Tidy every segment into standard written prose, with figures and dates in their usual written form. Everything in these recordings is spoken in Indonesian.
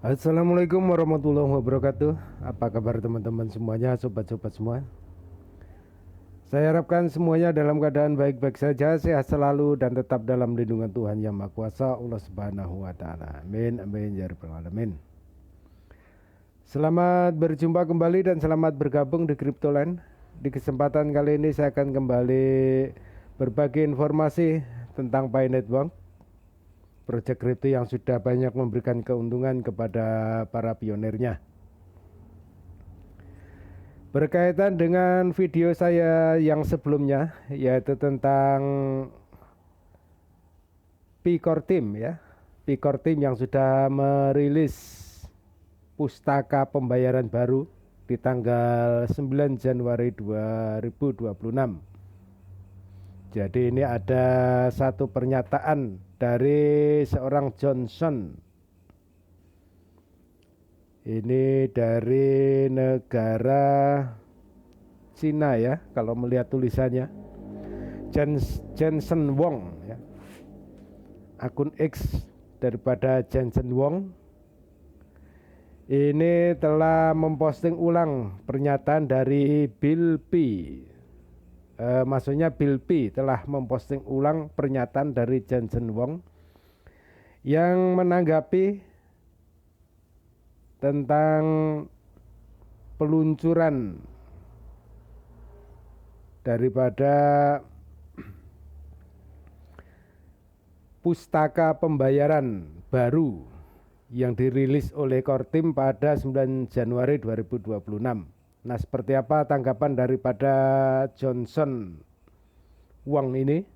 Assalamualaikum warahmatullahi wabarakatuh. Apa kabar teman-teman semuanya, sobat-sobat semua? Saya harapkan semuanya dalam keadaan baik-baik saja, sehat selalu dan tetap dalam lindungan Tuhan Yang Maha Kuasa, Allah Subhanahu wa taala. Amin amin ya rabbal alamin. Selamat berjumpa kembali dan selamat bergabung di Cryptoland. Di kesempatan kali ini saya akan kembali berbagi informasi tentang Pi Network, proyek kripto yang sudah banyak memberikan keuntungan kepada para pionirnya. Berkaitan dengan video saya yang sebelumnya, yaitu tentang Picor Team ya. Picor Team yang sudah merilis pustaka pembayaran baru di tanggal 9 Januari 2026. Jadi ini ada satu pernyataan dari seorang Johnson. Ini dari negara Cina ya, kalau melihat tulisannya. Jensen Wong ya. Akun X daripada Jensen Wong ini telah memposting ulang pernyataan dari Bill P. Maksudnya Bill P telah memposting ulang pernyataan dari Jensen Wong yang menanggapi tentang peluncuran daripada pustaka pembayaran baru yang dirilis oleh Core Team pada 9 Januari 2026. Nah, seperti apa tanggapan daripada Johnson Wong ini?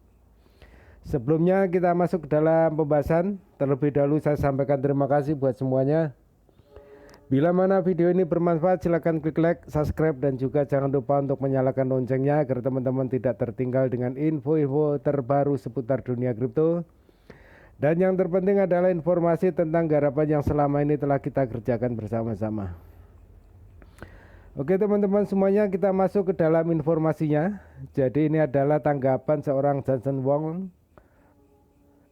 Sebelumnya kita masuk ke dalam pembahasan, terlebih dahulu saya sampaikan terima kasih buat semuanya. Bila mana video ini bermanfaat, silakan klik like, subscribe, dan juga jangan lupa untuk menyalakan loncengnya agar teman-teman tidak tertinggal dengan info-info terbaru seputar dunia kripto. Dan yang terpenting adalah informasi tentang garapan yang selama ini telah kita kerjakan bersama-sama. Oke teman-teman semuanya, kita masuk ke dalam informasinya. Jadi ini adalah tanggapan seorang Johnson Wong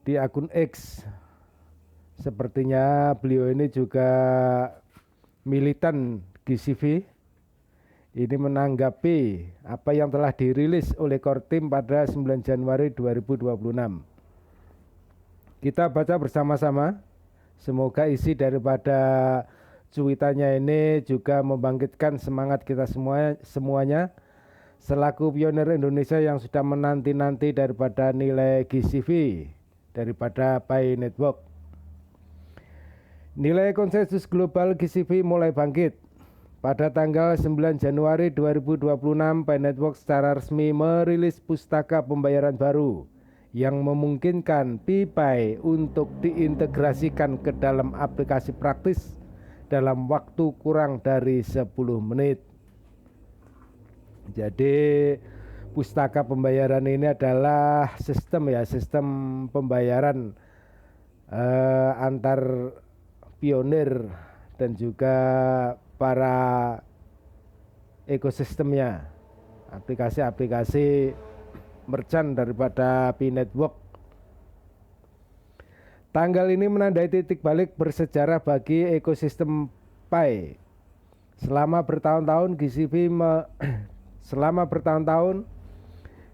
di akun X. Sepertinya beliau ini juga militan GCV. Ini menanggapi apa yang telah dirilis oleh Core Team pada 9 Januari 2026. Kita baca bersama-sama. Semoga isi daripada cuitannya ini juga membangkitkan semangat kita semuanya selaku pionir Indonesia yang sudah menanti-nanti daripada nilai GCV daripada Pi Network. Nilai konsensus global GCV mulai bangkit. Pada tanggal 9 Januari 2026, Pi Network secara resmi merilis pustaka pembayaran baru yang memungkinkan PePi untuk diintegrasikan ke dalam aplikasi praktis dalam waktu kurang dari 10 menit. Jadi pustaka pembayaran ini adalah sistem pembayaran antar pionir dan juga para ekosistemnya, aplikasi-aplikasi merchant daripada Pi Network. Tanggal ini menandai titik balik bersejarah bagi ekosistem Pi. Selama bertahun-tahun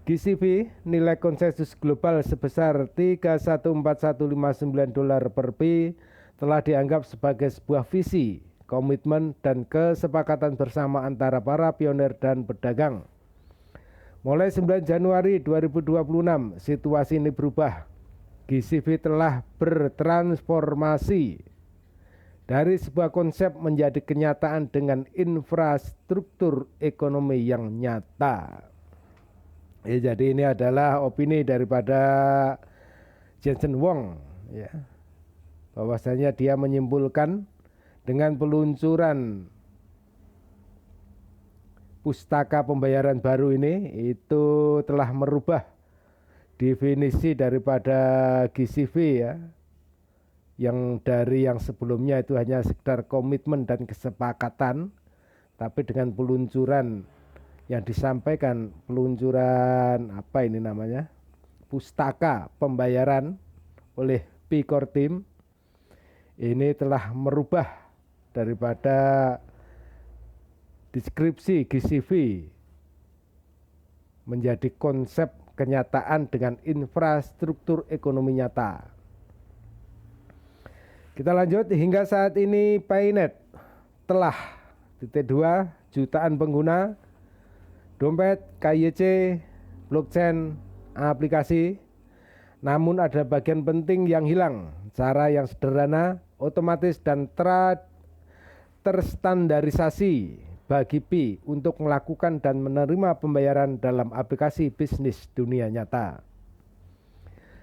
GCV nilai konsensus global sebesar 314.159 dolar per Pi telah dianggap sebagai sebuah visi, komitmen, dan kesepakatan bersama antara para pionir dan pedagang. Mulai 9 Januari 2026, situasi ini berubah. GCV telah bertransformasi dari sebuah konsep menjadi kenyataan dengan infrastruktur ekonomi yang nyata. Jadi ini adalah opini daripada Jensen Wong ya. Bahwasanya dia menyimpulkan dengan peluncuran pustaka pembayaran baru ini itu telah merubah definisi daripada GCV ya, yang dari yang sebelumnya itu hanya sekedar komitmen dan kesepakatan, tapi dengan peluncuran yang disampaikan, peluncuran apa ini namanya, pustaka pembayaran oleh Picor Team, ini telah merubah daripada deskripsi GCV menjadi konsep kenyataan dengan infrastruktur ekonomi nyata. Kita lanjut, hingga saat ini Paynet telah -2 jutaan pengguna, dompet, KYC, blockchain, aplikasi. Namun ada bagian penting yang hilang, cara yang sederhana, otomatis dan terstandarisasi bagi Pi untuk melakukan dan menerima pembayaran dalam aplikasi bisnis dunia nyata.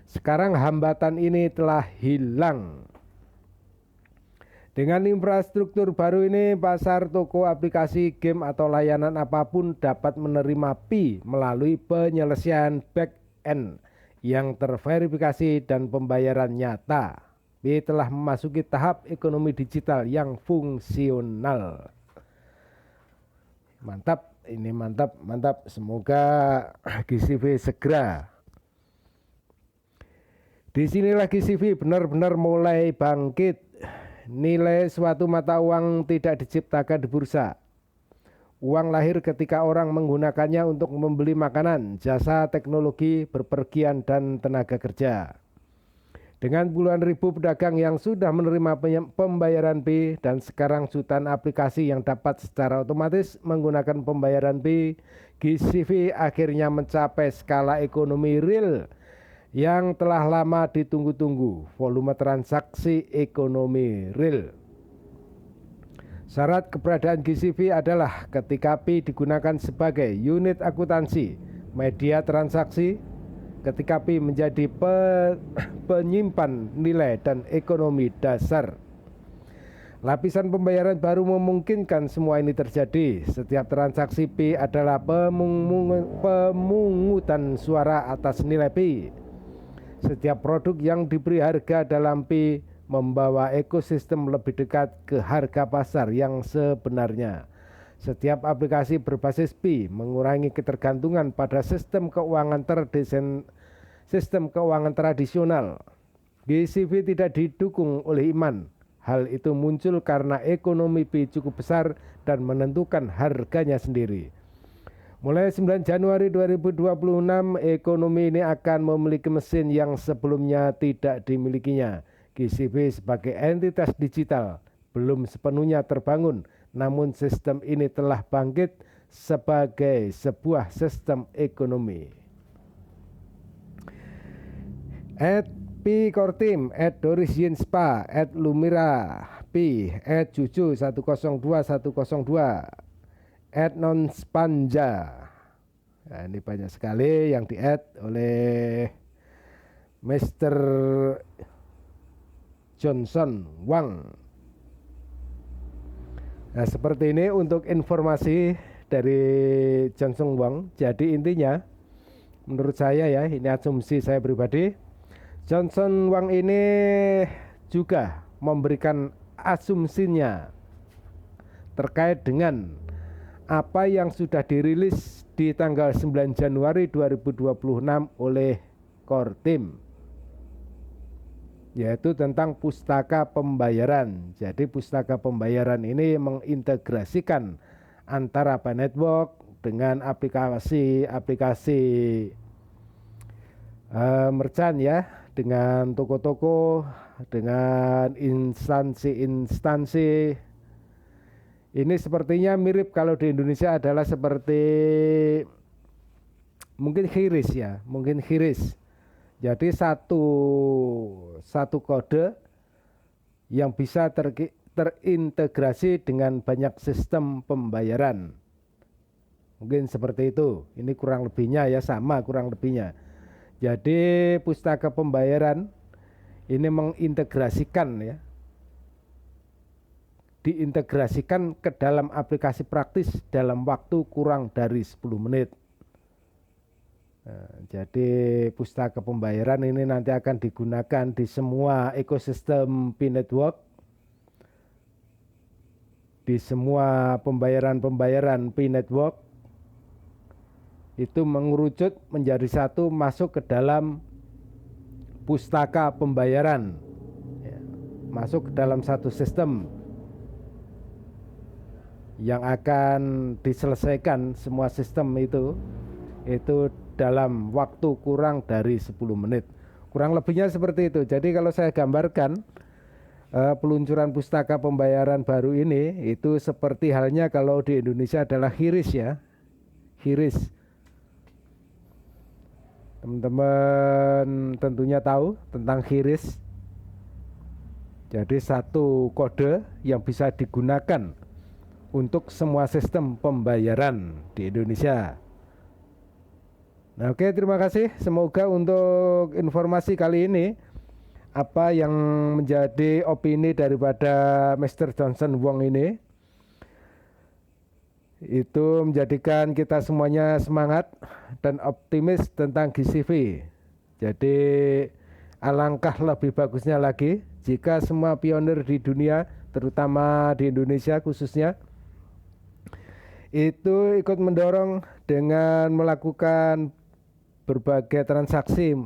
Sekarang hambatan ini telah hilang. Dengan infrastruktur baru ini, pasar, toko, aplikasi, game, atau layanan apapun dapat menerima Pi melalui penyelesaian back-end yang terverifikasi dan pembayaran nyata. Pi telah memasuki tahap ekonomi digital yang fungsional. Mantap, ini mantap. Semoga GCV segera. Disinilah GCV benar-benar mulai bangkit. Nilai suatu mata uang tidak diciptakan di bursa. Uang lahir ketika orang menggunakannya untuk membeli makanan, jasa, teknologi, bepergian, dan tenaga kerja. Dengan puluhan ribu pedagang yang sudah menerima pembayaran Pi dan sekarang jutaan aplikasi yang dapat secara otomatis menggunakan pembayaran Pi, GCV akhirnya mencapai skala ekonomi real yang telah lama ditunggu-tunggu, volume transaksi ekonomi real. Syarat keberadaan GCV adalah ketika Pi digunakan sebagai unit akuntansi, media transaksi, ketika Pi menjadi penyimpan nilai dan ekonomi dasar. Lapisan pembayaran baru memungkinkan semua ini terjadi. Setiap transaksi Pi adalah pemungutan suara atas nilai Pi. Setiap produk yang diberi harga dalam Pi membawa ekosistem lebih dekat ke harga pasar yang sebenarnya. Setiap aplikasi berbasis Pi mengurangi ketergantungan pada sistem keuangan tradisional. GCV tidak didukung oleh iman. Hal itu muncul karena ekonomi Pi cukup besar dan menentukan harganya sendiri. Mulai 9 Januari 2026, ekonomi ini akan memiliki mesin yang sebelumnya tidak dimilikinya. GCV sebagai entitas digital belum sepenuhnya terbangun, namun sistem ini telah bangkit sebagai sebuah sistem ekonomi. @Pi_Kortim, @Doris_Yinspa, @Lumira Pi, @Juju102102, @Nonspanja. Nah, ini banyak sekali yang di-add oleh Mr. Johnson Wang. Nah, seperti ini untuk informasi dari Johnson Wang. Jadi intinya menurut saya ya, ini asumsi saya pribadi, Johnson Wang ini juga memberikan asumsinya terkait dengan apa yang sudah dirilis di tanggal 9 Januari 2026 oleh Kortim, yaitu tentang pustaka pembayaran. Jadi pustaka pembayaran ini mengintegrasikan antara Pi Network dengan aplikasi merchant ya, dengan toko-toko, dengan instansi-instansi. Ini sepertinya mirip kalau di Indonesia adalah seperti mungkin QRIS ya, mungkin QRIS. Jadi satu kode yang bisa terintegrasi dengan banyak sistem pembayaran. Mungkin seperti itu. Ini kurang lebihnya ya, sama kurang lebihnya. Jadi pustaka pembayaran ini mengintegrasikan ya, diintegrasikan ke dalam aplikasi praktis dalam waktu kurang dari 10 menit. Nah, jadi pustaka pembayaran ini nanti akan digunakan di semua ekosistem Pi Network, di semua pembayaran Pi Network itu mengerucut menjadi satu, masuk ke dalam pustaka pembayaran. masuk ke dalam satu sistem yang akan diselesaikan semua sistem itu dalam waktu kurang dari 10 menit. Kurang lebihnya seperti itu. Jadi kalau saya gambarkan peluncuran pustaka pembayaran baru ini itu seperti halnya kalau di Indonesia adalah QRIS ya. QRIS. Teman-teman tentunya tahu tentang QRIS. Jadi satu kode yang bisa digunakan untuk semua sistem pembayaran di Indonesia. Nah, oke, terima kasih. Semoga untuk informasi kali ini apa yang menjadi opini daripada Mr. Johnson Wong ini itu menjadikan kita semuanya semangat dan optimis tentang GCV. Jadi alangkah lebih bagusnya lagi jika semua pionir di dunia, terutama di Indonesia khususnya, itu ikut mendorong dengan melakukan berbagai transaksi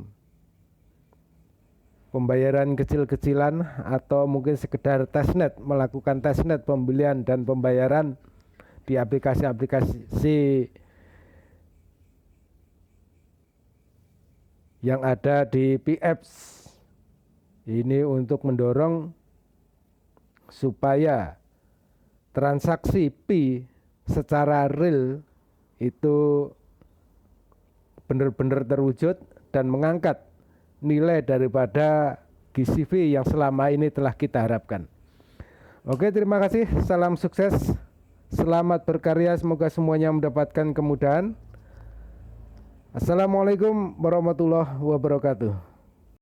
pembayaran kecil-kecilan atau mungkin sekedar testnet, melakukan testnet pembelian dan pembayaran di aplikasi-aplikasi yang ada di PApps. Ini untuk mendorong supaya transaksi Pi secara real itu benar-benar terwujud dan mengangkat nilai daripada GCV yang selama ini telah kita harapkan. Oke, terima kasih. Salam sukses. Selamat berkarya. Semoga semuanya mendapatkan kemudahan. Assalamualaikum warahmatullahi wabarakatuh.